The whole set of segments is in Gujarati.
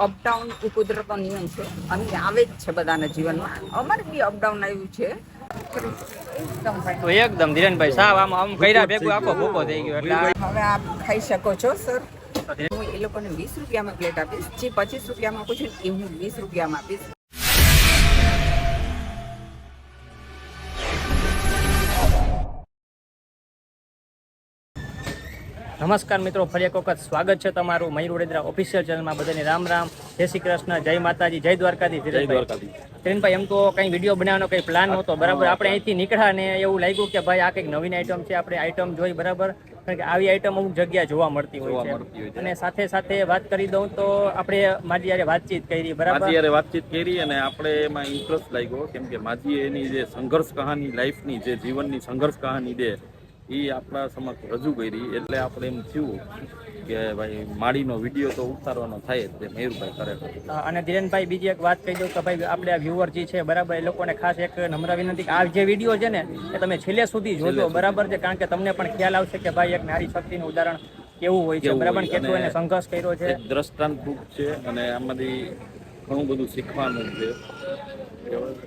અપડાઉન એ કુદરતનો નિયમ છે અને આવે જ છે બધાના જીવનમાં. અમારે બી અપડાઉન આવ્યું છે. તો એકદમ ધીરેનભાઈ સાવ આમ કર્યા ભેગું આખો ભૂકો થઈ ગયો એટલે હવે આપ ખાઈ શકો છો સર. હું એ લોકોને 20 રૂપિયામાં પ્લેટ આપીશ. જે 25 રૂપિયામાં આપું છું એ હું 20 રૂપિયામાં આપીશ. નમસ્કાર મિત્રો, ફરી એક વખત સ્વાગત છે તમારું મયુર વડોદરા ઓફિશિયલ ચેનલમાં. બધાને રામ રામ, જય શ્રી કૃષ્ણ, જય માતાજી, જય દ્વારકાધીશ. ધીરેનભાઈ, એમ તો કંઈ વિડીયો બનાવવાનો કંઈ પ્લાન નહોતો, બરાબર. આપણે અહીંથી નીકળ્યા ને એવું લાગ્યું કે ભાઈ આ કંઈક નવીન આઈટમ છે, આપણે આઈટમ જોઈ, બરાબર. કારણ કે આવી આઈટમ અમુક જગ્યાએ જોવા મળતી હોય છે. અને સાથે સાથે વાત કરી દઉં તો આપણે માજી યારે વાતચીત કરી, બરાબર. વાતચીત કરી અને આપણે એમાં ઇન્ટરેસ્ટ લાગ્યો, કેમ કે માજીએ એની જે સંઘર્ષ કહાની, લાઈફની જે જીવનની સંઘર્ષ કહાની છે એ આપણા સમક્ષ રજૂ કરી. એટલે આપણે એમ થયું કે ભાઈ માળીનો વિડીયો તો ઉતારવાનો થાય જ, મયુરભાઈ કરે. અને ધીરેનભાઈ, બીજી એક વાત કહી દઉં કે ભાઈ આપણે આ વ્યુઅર જે છે, બરાબર, એ લોકોને ખાસ એક નમ્ર વિનંતી કે આ જે વિડીયો છે ને એ તમે છેલ્લે સુધી જોજો, બરાબર છે. કારણ કે તમને પણ ખ્યાલ આવશે કે ભાઈ એક નારી શક્તિનું ઉદાહરણ કેવું હોય છે, બરાબર, કેટલું એને સંઘર્ષ કર્યો છે. દ્રષ્ટાંતરૂપ છે અને આમાંથી ઘણું બધું શીખવાનું છે.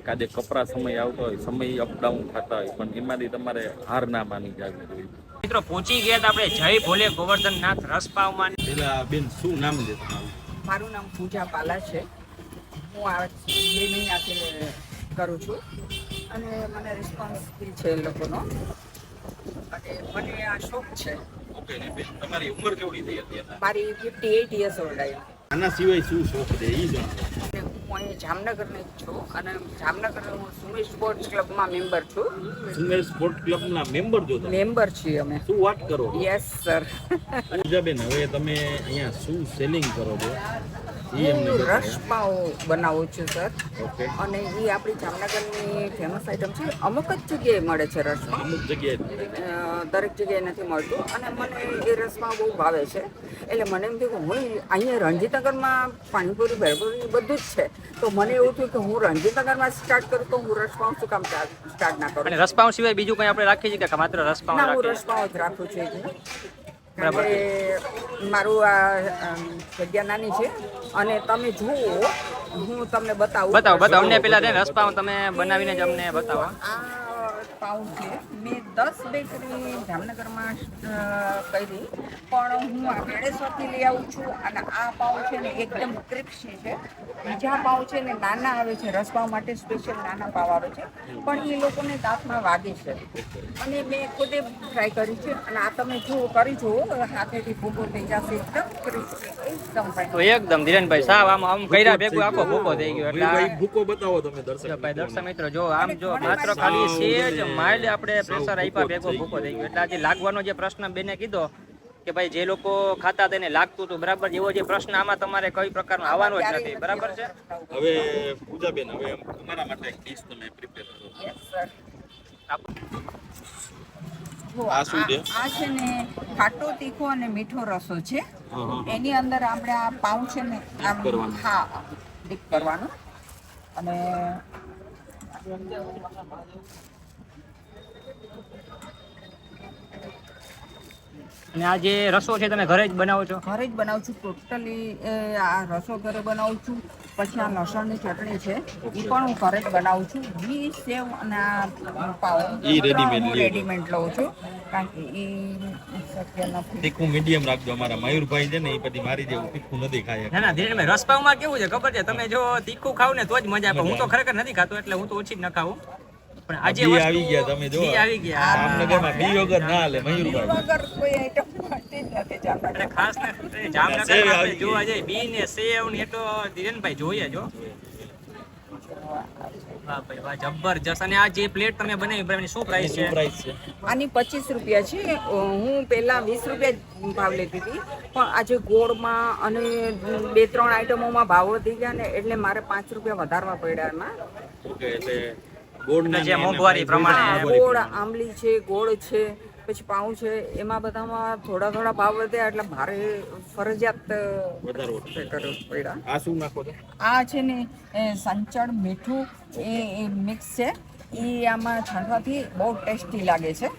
કાજે કપરા સમય આવતો હોય, સમય અપડાઉન થતા હોય, પણ એમાંથી તમારે હાર ના માની જવી જોઈએ. મિત્રો પહોંચી ગયા આપણે જય ભોલે ગોવર્ધનનાથ રસપાવમાં. પેલા બેન, શું નામ છે તમારું? મારું નામ પૂજા પાલા છે. હું આ 2 મહિનાથી કરું છું અને મને રિસ્પોન્સ છે એ લોકોનો અને મને આ શોખ છે. ઓકે ને બેન, તમારી ઉંમર કેવડી થઈ અત્યારે? મારી 58 યર્સ ઓલ્ડ આવી. આના સિવાય શું શોખ છે એ જણાવો. હું અહીં જામનગરની જ છું અને જામનગર હું સુમેર સ્પોર્ટ્સ ક્લબમાં મેમ્બર છું. સુમેર સ્પોર્ટ ક્લબના મેમ્બર છો તમે? મેમ્બર છીએ અમે. શું વાત કરો? Yes sir. પૂજાબેન, હવે તમે અહીંયા શું સેલિંગ કરો છો? હું રસપાવ બનાવું છું સર. ઓકે. અને એ આપણી જામનગરની ફેમસ આઈટમ છે. અમુક જ જગ્યાએ મળે છે રસપાવ, અમુક જગ્યાએ, દરેક જગ્યાએ નથી મળતું. અને મને એ રસપાવ બહુ ભાવે છે. એટલે મને એમ થયું કે હું અહીંયા રણજીતનગરમાં પાણીપુરી, ભેળપુરી બધું જ છે. તો મને એવું થયું કે હું રણજીતનગરમાં સ્ટાર્ટ કરું તો હું રસપાવ શું કામ સ્ટાર્ટ ના કરું. અને રસપાવ સિવાય બીજું કંઈ આપણે રાખીએ છીએ કે માત્ર રસપાવ? ના, હું રસપાવ જ રાખું છું. કારણ કે મારું આ જગ્યા નાની છે અને તમે જુઓ, હું તમને બતાવું. અમને પેલા રસપાવ તમે બનાવીને જ અમને બતાવો. આ પાઉં છે, મેં 10 બેકરી જામનગરમાં કરી, પણ હું આ બેડેશ્વરથી લઈ આવું છું. અને આ પાઉં છે ને એકદમ ક્રિસ્પી છે. બીજા પાઉં છે ને નાના આવે છે, રસપાવ માટે સ્પેશિયલ નાના પાવ આવે છે, પણ એ લોકોને દાંતમાં વાગે છે. અને મેં ખુદે ટ્રાય કરી છે અને આ તમે કરી જુઓ, હાથેથી ભૂકો થઈ જશે, એકદમ ક્રિસ્પી, એકદમ ફાઇન. તો એકદમ ધીરેનભાઈ સાવ આમ કર્યા ભેગું આખો ભૂકો થઈ ગયો. એટલે ભૂકો બતાવો તમે દર્શક મિત્રો, જો આમ જો માત્ર ખાલી સેજ માઇલ્ડ આપણે પ્રેશર આપ્યા ભેગો ભૂકો થઈ ગયો. એટલે આજે લાગવાનો જે પ્રશ્ન બેને કીધો કે ભાઈ જે લોકો ખાતા તેને લાગતું હતું, બરાબર, એવો જે પ્રશ્ન આમાં તમારે કઈ પ્રકારનો આવવાનો જ નથી, બરાબર છે. હવે પૂજાબેન, હવે તમારા માટે એક ડીશ તમે પ્રિપેર કરો. Yes sir. આ શું છે? આ છે ને ખાટો, તીખો અને મીઠો રસો છે. એની અંદર આપણે આ પાઉં છે ને આમ, હા, ડીપ કરવાનું. અને અને આ જે રસો છે તમે ઘરે જ બનાવો છો? ઘરે જ બનાવું છું. ટોટલી આ રસો ઘરે બનાવું છું. પછી આ લસણની ચટણી છે એ પણ હું ઘરે જ બનાવું છું. ઘી, સેવ અને આ પાઉં રેડીમેડ લઉં છું, કારણ કે એ શક્ય નથી. તીખું મીડિયમ રાખજો. અમારા મયુરભાઈ છે ને એ પછી મારી જેવું તીખું નથી ખાય. ના ધીરેનભાઈ, રસપાવમાં કેવું છે ખબર છે, તમે જો તીખું ખાવ ને તો જ મજા આવે. હું તો ખરેખર નથી ખાતો, એટલે હું તો ઓછી જ ન ખાવું. પણ આજે આવી ગયા, તમે જો આવી ગયા. જામનગરમાં બી વગર ના હાલે મયુરભાઈ. વગર કોઈ આઈટમ મળતી જ નથી જામનગર. ખાસ જામનગરમાં આપણે જોવા જઈએ બી ને સેવ ને એ તો ધીરેનભાઈ જોઈએ જો. વાહ ભાઈ વાહ, જબરજસ્ત. અને આ જે પ્લેટ તમે બનાવી, બરાબર, શું પ્રાઇસ છે? આની 25 રૂપિયા છે. હું પહેલા 20 રૂપિયા ભાવ લેતી હતી, પણ આજે ગોળમાં અને 2-3 આઈટમોમાં ભાવ વધી ગયા ને એટલે મારે 5 રૂપિયા વધારવા પડ્યા એમાં. એટલે ગોળના જે મોંઘવારી પ્રમાણે ગોળ, આંબલી છે, ગોળ છે, પછી પાઉં છે, એમાં બધામાં થોડા ભાવ વધ્યા એટલે મારે ફરજિયાત કરવું પડ્યા. આ શું નાખો છો? આ છે ને સંચળ, મીઠું એ મિક્સ છે. એ આમાં છાંટવાથી બહુ ટેસ્ટી લાગે છે.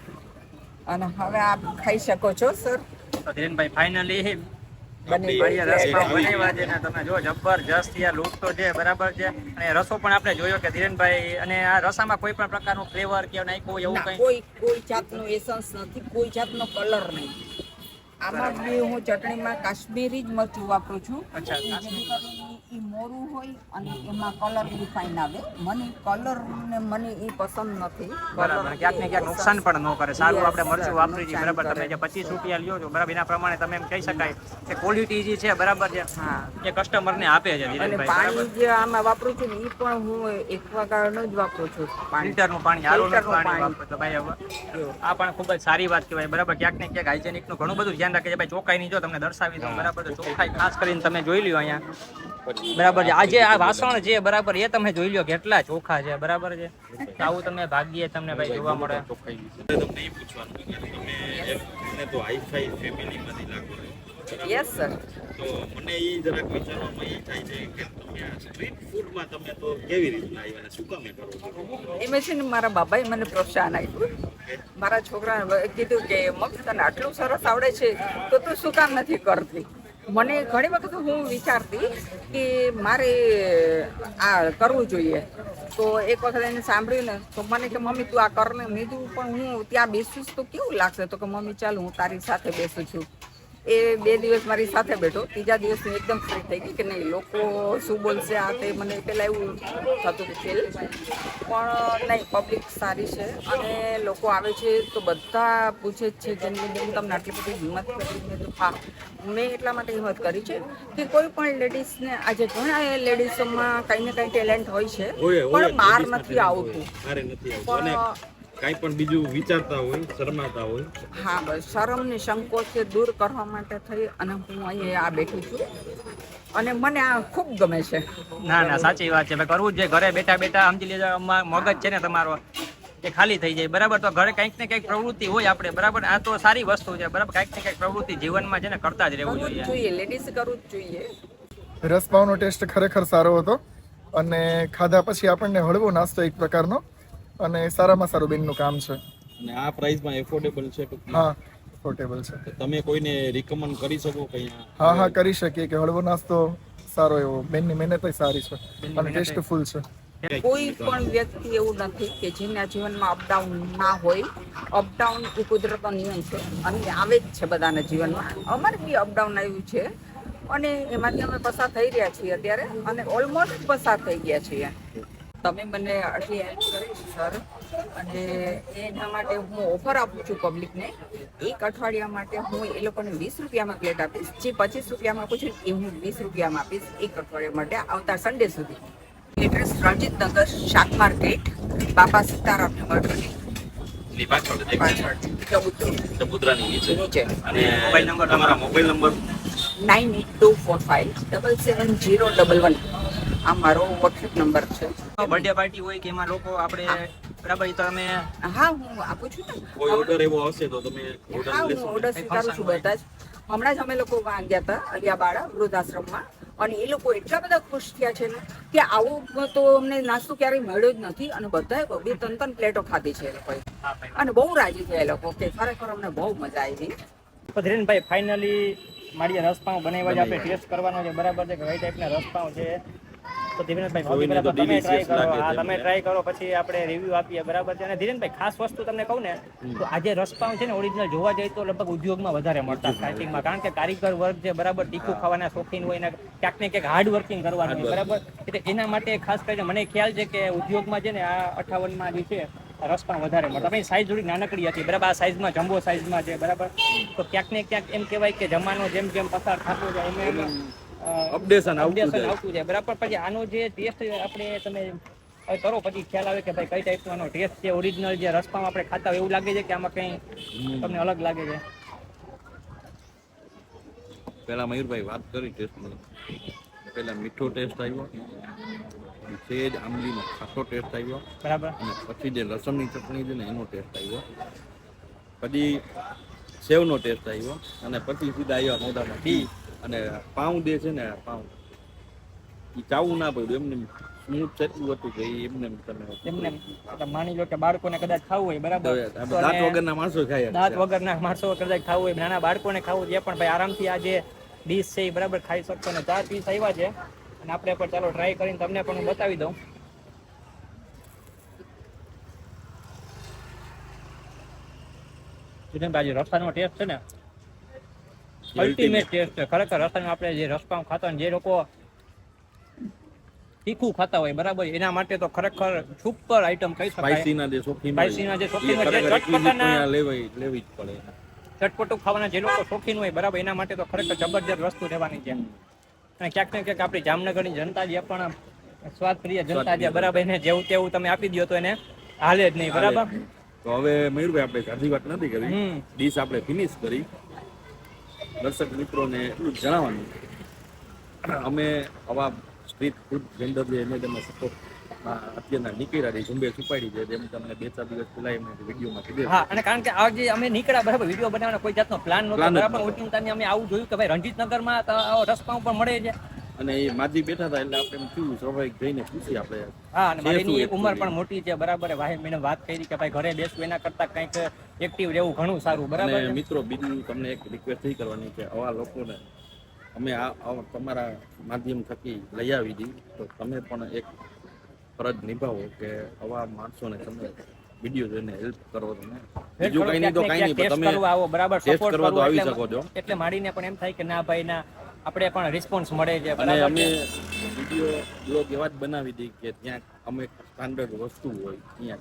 અને હવે આપ ખાઈ શકો છો સર. ધીરેનભાઈ, ફાઇનલી બની ભાઈએ ગઈ. રસપાઉં બનાવ્યા છે ને તમે જો જબરજસ્ત યાર લુક તો છે બરાબર છે અને રસો પણ આપણે જોયો કે ધીરેનભાઈ અને આ રસામાં કોઈ પણ પ્રકારનું ફ્લેવર કે નાખ્યું એવું ના, કંઈ કોઈ જાતનો એસન્સ નથી, કોઈ જાતનો કલર નહીં. આમાં બી હું ચટણીમાં કાશ્મીરી જ મરચું વાપરું છું. અચ્છા, જેથી કરીને ઈ મોરું હોય અને એમાં કલર બી ફાઇન આવે. મને કલર ને મને ઈ પસંદ નથી. બરાબર ક્યાંક ને ક્યાંક નુકસાન પણ ન કરે સારું આપણે મરચું વાપરી છીએ બરાબર તમે જે 25 રૂપિયા લ્યો છો બરાબર એના પ્રમાણે તમે એમ કહી શકાય કે ક્વોલિટી જે છે બરાબર છે હા. એ કસ્ટમરને આપે છે અને ધીરેનભાઈ પાણી જે આમાં વાપરું છું ને ઈ પણ હું એક્વાગાર્ડનું જ વાપરું છું પાણી. ફિલ્ટરનું પાણી આરોનું ફિલ્ટરનું પાણી પાણી. વાપરો તો ભાઈ હવે આ પણ ખૂબ જ સારી વાત કહેવાય બરાબર ક્યાંક ને ક્યાંક હાઇજેનિકનું ઘણું બધું ધ્યાન રાખે છે ભાઈ ચોખ્ખાઈની જો તમને દર્શાવી દઉં બરાબર તો ચોખ્ખાઈ ખાસ કરીને તમે જોઈ લ્યો અહીંયા બરાબર છે આજે આ વાસણ છે બરાબર એ તમે જોઈ લ્યો કેટલા ચોખ્ખા છે બરાબર છે તો આવું તમને ભાગ્યે તમને ભાઈ જોવા મળે ચોખ્ખાઈ વિશે તમને એ પૂછવાનું કે તમે મને તો હાઈફાઈ ફેમિલીમાંથી લાગો છો. Yes sir. તો મને એ જરાક વિચારવામાં એ થાય છે કે તમે આ સ્ટ્રીટ ફૂડમાં તમે તો કેવી રીતના આવ્યા અને શું કામે કરો છો? એમાં છે ને મારા બાબાએ મને પ્રોત્સાહન આપ્યું. મારા છોકરાને કીધું કે મમ્મી તને આટલું સરસ આવડે છે તો તું શું કામ નથી કરતી. મને ઘણી વખત હું વિચારતી કે મારે આ કરવું જોઈએ. તો એક વખત એને સાંભળ્યું ને તો મને કે મમ્મી તું આ કર ને. મેં કીધું પણ હું ત્યાં બેસીશ તો કેવું લાગશે? તો કે મમ્મી ચાલ હું તારી સાથે બેસું છું. એ 2 દિવસ મારી સાથે બેઠો. ત્રીજા દિવસ હું એકદમ ફ્રી થઈ ગઈ કે નહીં લોકો શું બોલશે આ તે મને પહેલાં એવું થતું હતું ફીલ. પણ નહીં, પબ્લિક સારી છે અને લોકો આવે છે તો બધા પૂછે જ છે જેને બેન તમને આટલી બધી હિંમત કરી. મેં તો હા, મેં એટલા માટે હિંમત કરી છે કે કોઈ પણ લેડીઝને આજે ઘણા લેડીઝોમાં કંઈ ને કંઈ ટેલેન્ટ હોય છે પણ બહાર નથી આવતું. મારે નથી આવતું અને કાંઈ પણ બીજું વિચારતા હોય શરમાતા હોય. હા, બસ શરમ ને સંકોચ દૂર કરવા માટે થઈ અને હું અહીંયા આ બેઠી છું અને મને આ ખૂબ ગમે છે. ના ના સાચી વાત છે ભાઈ કરવું જ જોઈએ ઘરે બેઠા બેઠા સમજી લેજો મગજ છે ને તમારો એ ખાલી થઈ જાય બરાબર તો ઘરે કંઈક ને કંઈક પ્રવૃત્તિ હોય આપણે બરાબર આ તો સારી વસ્તુ છે બરાબર કંઈક ને કંઈક પ્રવૃત્તિ જીવનમાં છે ને કરતા જ રહેવું કરવું જ જોઈએ જોઈએ, લેડીઝ કરવું જ જોઈએ. રસપાવનો ટેસ્ટ ખરેખર સારો હતો અને ખાધા પછી આપણને હળવો નાસ્તો એક પ્રકારનો અને સારામાં સારું બેનનું કામ છે. અને આ પ્રાઇસમાં એફોર્ડેબલ છે ટૂંકમાં. હા, પોર્ટેબલ છે. તો તમે કોઈને રિકમેન્ડ કરી શકો કે હા, કરી શકીએ કે હળવો નાસ્તો સારો એવો. બેનની મહેનત સારી છે અને ટેસ્ટ ફૂલ છે. કોઈ પણ વ્યક્તિ એવું નથી કે જેના જીવનમાં અપડાઉન ના હોય. અપડાઉન એ કુદરતનો નિયમ છે અને આવે જ છે બધાના જીવનમાં. અમારે બી અપડાઉન આવ્યું છે અને એમાંથી અમે પસાર થઈ રહ્યા છીએ અત્યારે અને ઓલમોસ્ટ પસાર થઈ ગયા છીએ. તમે મને આટલી હેલ્પ કરી સર અને એના માટે હું ઓફર આપું છું પબ્લિકને. એક અઠવાડિયા માટે હું એ લોકોને 20 રૂપિયામાં પ્લેટ આપીશ. જે 25 રૂપિયામાં આપું છું એ હું 20 રૂપિયામાં આપીશ એક અઠવાડિયા માટે આવતા સન્ડે સુધી. એડ્રેસ રણજીતનગર શાક માર્કેટ, બાપા સીતારામની મઠની પાછળ ચબુતરાની નીચે અને મોબાઈલ નંબર તમારા મોબાઈલ નંબર 9824577011. આ મારો વોટ્સએપ નંબર છે. બર્થડે પાર્ટી હોય કે એમાં લોકો આપણે બરાબર એ તો તમે હા, હું આપું છું ને. કોઈ ઓર્ડર એવો હશે તો તમે ઓર્ડર હા, હું લેશો. ઓર્ડર સ્વીકારું છું બધા જ. હમણાં જ અમે લોકો ગયા હતા અલિયાબાડા વૃદ્ધાશ્રમમાં અને એ લોકો એટલા બધા ખુશ થયા છે ને કે આવો તો અમને નાસ્તો ક્યારેય મળ્યો જ નથી અને બધાએ 2-3 પ્લેટો ખાધી છે એ લોકોએ અને બહુ રાજી થયા એ લોકો કે ખરેખર અમને બહુ મજા આવી. તો ધીરેનભાઈ ફાઇનલી મારી રસપાઉં બનાવ્યા છે આપણે ટેસ્ટ કરવાનો છે બરાબર છે કઈ ટાઈપના રસપાઉં છે તો ધીરેનભાઈ જોઈને તો તમે ટ્રાય delicious કરો લાગે છે હા તમે મને. ટ્રાય કરો પછી આપણે રિવ્યુ આપીએ બરાબર છે અને ધીરેનભાઈ ખાસ વસ્તુ તમને કહું ને તો આજે રસપાઉં છે ને ઓરિજિનલ જોવા જઈએ તો લગભગ ઉદ્યોગમાં વધારે મળતા સ્ટાર્ટિંગમાં કારણ કે કારીગર વર્ગ જે બરાબર તીખું ખાવાના શોખીન હોય ને ક્યાંક ને ક્યાંક હાર્ડ વર્કિંગ કરવાનું હોય બરાબર એટલે એના માટે ખાસ કરીને મને ખ્યાલ છે કે ઉદ્યોગમાં છે ને આ 58માં જે છે રસપાઉં વધારે મળતા આપણી સાઈઝ થોડી નાનકડી હતી બરાબર આ સાઈઝમાં જમ્બો સાઈઝમાં છે બરાબર તો ક્યાંક ને ક્યાંક એમ કહેવાય કે જમાનો જેમ જેમ પસાર થતો જાય એમ અપડેશન આવતું અપડેશન જાય. આવતું જાય બરાબર પછી આનો જે ટેસ્ટ આપણે તમે કરો પછી ખ્યાલ આવે કે ભાઈ કઈ ટાઈપનો આનો ટેસ્ટ છે ઓરિજિનલ જે રસપાઉં આપણે ખાતા હોય એવું લાગે છે કે આમાં કંઈ તમને અલગ લાગે છે પહેલા મયુરભાઈ વાત કરી ટેસ્ટની. પહેલા મીઠો ટેસ્ટ આવ્યો, સેજ આંબલીનો ખાટો ટેસ્ટ આવ્યો બરાબર અને પછી જે લસણની ચટણી છે ને એનો ટેસ્ટ આવ્યો, પછી સેવનો ટેસ્ટ આવ્યો અને પછી સીધા આવ્યા મોઢામાં ઘી અને પાઉં દે છે ને પાઉં એ ચાવું ના પડ્યું એમને સ્મૂથ એટલું હતું કે એમને તમે એમને માની લો કે બાળકોને કદાચ ખાવું હોય બરાબર તો દાંત અને વગરના માણસો ખાય દાંત વગરના માણસો કદાચ ખાવું હોય નાના બાળકોને ખાવું હોય એ પણ ભાઈ આરામથી આ જે ડીશ છે એ બરાબર ખાઈ શકશો. અને 4 પીસ આવ્યા છે અને આપણે પણ ચાલો ટ્રાય કરીને તમને પણ હું બતાવી દઉં. બાજુ રસ્તાનો ટેસ્ટ છે ને અલ્ટિમેટ ટેસ્ટ છે ખરેખર. રસ્તાનો આપણે જે રસપાઉં ખાતા હોય, જે લોકો તીખું ખાતા હોય બરાબર, એના માટે તો ખરેખર સુપર આઈટમ કહી શકાય. સ્પાઈસીના જે શોખીન સ્પાઈસીના જે શોખીન હોય, જે ખરેખર ચટપટાના લેવી જ પડે. ચટપટું ખાવાના જે લોકો શોખીન હોય બરાબર, એના માટે તો ખરેખર જબરજસ્ત વસ્તુ રહેવાની છે. અને ક્યાંક ને ક્યાંક આપણી જામનગરની જનતા જે પણ સ્વાદપ્રિય જનતા છે બરાબર, એને જેવું તેવું તમે આપી દો તો એને હાલે જ નહીં બરાબર. તો હવે મયુરભાઈ આપણે જાજી વાત નથી કરી, ડીશ આપણે ફિનિશ કરી. દર્શક મિત્રોને એટલું જ જણાવવાનું, અમે આવા સ્ટ્રીટ ફૂડ વેન્ડર જે એને તમે સપોર્ટ અત્યારના નીકળ્યા રહી ઝુંબેશ ઉપાડી છે, જેમ તમને 2-4 દિવસ પહેલા એમને વિડીયોમાં કીધું. હા, અને કારણ કે આજે અમે નીકળ્યા બરાબર, વિડીયો બનાવવાનો કોઈ જાતનો પ્લાન નહોતો બરાબર. ઓચિંતાની અમે આવું જોયું કે ભાઈ રણજીતનગરમાં આવો રસપાઉં પણ મળે છે. અને એ માજી બેઠા હતા એટલે આપણે એમ થયું સ્વાભાવિક જઈને પૂછી આપણે. હા, અને મારી ઉંમર પણ મોટી છે બરાબર. ભાઈ મેં વાત કરી કે ભાઈ ઘરે બેસવું એના કરતા કંઈક એક્ટિવ રહેવું ઘણું સારું બરાબર. અને મિત્રો બીજું તમને એક રિક્વેસ્ટ એ કરવાની કે આવા લોકોને અમે આ તમારા માધ્યમ થકી લઈ આવી દી, તો તમે પણ એક ફરજ નિભાવો કે આવા માણસોને તમે વિડીયો જોઈને હેલ્પ કરો. તમે બીજું કઈ નહીં તો કઈ નહીં, પણ તમે આવો બરાબર, ટેસ્ટ કરવા તો આવી શકો છો. એટલે માડીને પણ એમ થાય કે ના ભાઈ ના આપણે પણ રિસ્પોન્સ મળે છે. અને અમે વિડીયો બ્લોગ એવા જ બનાવી દી કે ત્યાં અમે સ્ટાન્ડર્ડ વસ્તુ હોય ત્યાં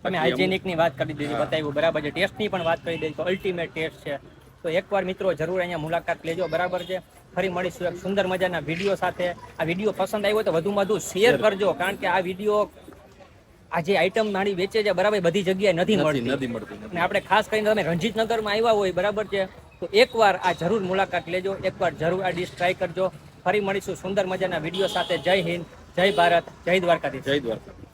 તમે હાઇજેનિક ની વાત કરી દીધી, બતાવ્યું બરાબર છે. ટેસ્ટ ની પણ વાત કરી દીધી, તો અલ્ટિમેટ ટેસ્ટ છે. તો એકવાર મિત્રો જરૂર અહીંયા મુલાકાત લેજો બરાબર છે. ફરી મળીશું એક સુંદર મજાના વિડીયો સાથે. આ વિડીયો પસંદ આવ્યો તો વધુમાં વધુ શેર કરજો, કારણ કે આ વિડીયો આ જે આઈટમ મારી વેચે છે બરાબર, બધી જગ્યાએ નથી મળતી. અને આપણે ખાસ કરીને તમે રણજીતનગરમાં આવ્યા હોય બરાબર છે, તો એકવાર આ જરૂર મુલાકાત લેજો, એકવાર જરૂર આ ડીશ ટ્રાય કરજો. ફરી મળીશું સુંદર મજાના વિડીયો સાથે. જય હિન્દ, જય ભારત, જય દ્વારકાધીશ. જય દ્વારકા.